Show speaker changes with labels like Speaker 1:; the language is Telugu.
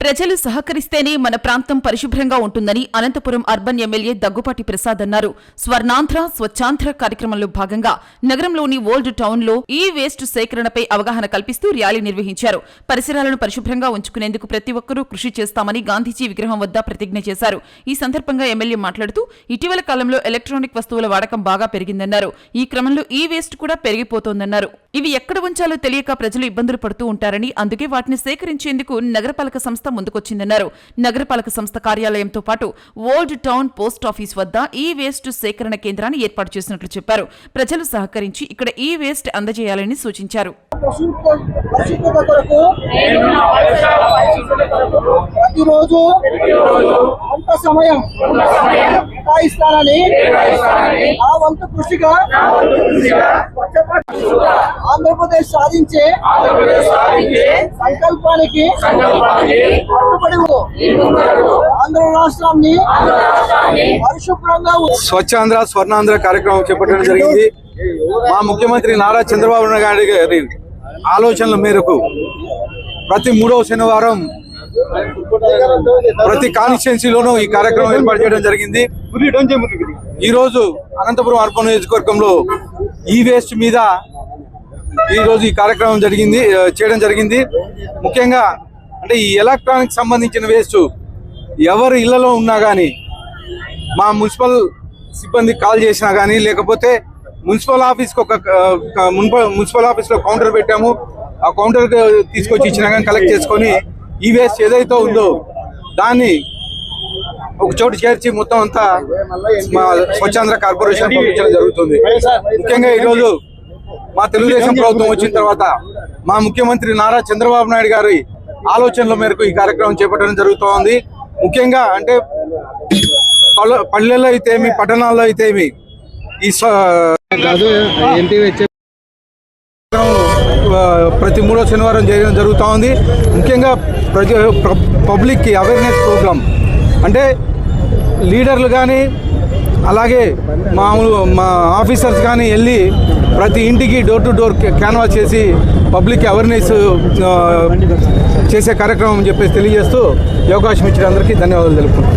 Speaker 1: ప్రజలు సహకరిస్తేనే మన ప్రాంతం పరిశుభ్రంగా ఉంటుందని అనంతపురం అర్బన్ ఎమ్మెల్యే దగ్గుపాటి ప్రసాద్ అన్నారు. స్వర్ణాంధ్ర స్వచ్ఛాంధ్ర కార్యక్రమంలో భాగంగా నగరంలోని ఓల్డ్ టౌన్ లో ఈ వేస్ట్ సేకరణపై అవగాహన కల్పిస్తూ ర్యాలీ నిర్వహించారు. పరిసరాలను పరిశుభ్రంగా ఉంచుకునేందుకు ప్రతి ఒక్కరూ కృషి చేస్తామని గాంధీజీ విగ్రహం వద్ద ప్రతిజ్ఞ చేశారు. ఈ సందర్భంగా ఎమ్మెల్యే మాట్లాడుతూ ఇటీవల కాలంలో ఎలక్ట్రానిక్ వస్తువుల వాడకం బాగా పెరిగిందన్నారు. ఈ క్రమంలో ఈ వేస్ట్ కూడా పెరిగిపోతోందన్నారు. ఇవి ఎక్కడ ఉంచాలో తెలియక ప్రజలు ఇబ్బందులు పడుతూ ఉంటారని, అందుకే వాటిని సేకరించేందుకు నగరపాలక సంస్థ ముందుకొచ్చిందన్నారు. నగరపాలక సంస్థ కార్యాలయంతో పాటు ఓల్డ్ టౌన్ పోస్ట్ ఆఫీస్ వద్ద ఈ వేస్ట్ సేకరణ కేంద్రాన్ని ఏర్పాటు చేసినట్లు చెప్పారు. ప్రజలు సహకరించి ఇక్కడ ఈ వేస్ట్ అందజేయాలని సూచించారు.
Speaker 2: ప్రతిరోజు కొంత సమయం కేటాయిస్తానని ఆ వంతు కృషిగా ఆంధ్రప్రదేశ్ సాధించే సంకల్పానికి కట్టుబడి ఆంధ్ర రాష్ట్రాన్ని పరిశుభ్రంగా
Speaker 3: స్వచ్ఛాంధ్ర స్వర్ణాంధ్ర కార్యక్రమం చేపట్టడం జరిగింది. మా ముఖ్యమంత్రి నారా చంద్రబాబు నాయుడు గారి ఆలోచనల మేరకు ప్రతి 3వ శనివారం ప్రతి కాన్స్టిట్యున్సీలోనూ ఈ కార్యక్రమం ఏర్పాటు చేయడం జరిగింది. ఈ రోజు అనంతపురం అర్బన్ నియోజకవర్గంలో ఈ వేస్ట్ మీద ఈ రోజు ఈ కార్యక్రమం చేయడం జరిగింది. ముఖ్యంగా అంటే ఈ ఎలక్ట్రానిక్ సంబంధించిన వేస్ట్ ఎవరి ఇళ్లలో ఉన్నా కానీ మా మున్సిపల్ సిబ్బంది కాల్ చేసినా కానీ, లేకపోతే మున్సిపల్ ఆఫీస్కి మున్సిపల్ ఆఫీస్లో కౌంటర్ పెట్టాము, ఆ కౌంటర్ తీసుకొచ్చి ఇచ్చినా కానీ కలెక్ట్ చేసుకొని ఈ వేస్ట్ ఏదైతే ఉందో దాన్ని ఒక చోటు చేర్చి మొత్తం అంతా మా స్వచ్ఛాంధ్ర కార్పొరేషన్ పంపించడం జరుగుతుంది. ముఖ్యంగా ఈరోజు మా తెలుగుదేశం ప్రభుత్వం వచ్చిన తర్వాత మా ముఖ్యమంత్రి నారా చంద్రబాబు నాయుడు గారి ఆలోచనల మేరకు ఈ కార్యక్రమం చేపట్టడం జరుగుతోంది. ముఖ్యంగా అంటే పల్లెల్లో అయితేమి పట్టణాల్లో అయితేమి ఈ ప్రతి 3వ శనివారం చేయడం జరుగుతూ ఉంది. ముఖ్యంగా పబ్లిక్కి అవేర్నెస్ ప్రోగ్రామ్ అంటే లీడర్లు కానీ అలాగే మా ఆఫీసర్స్ కానీ వెళ్ళి ప్రతి ఇంటికి డోర్ టు డోర్ క్యాన్వాస్ చేసి పబ్లిక్ అవేర్నెస్ చేసే కార్యక్రమం చెప్పేసి తెలియజేస్తూ ఈ అవకాశం ఇచ్చిన అందరికీ ధన్యవాదాలు తెలుపుతున్నాను.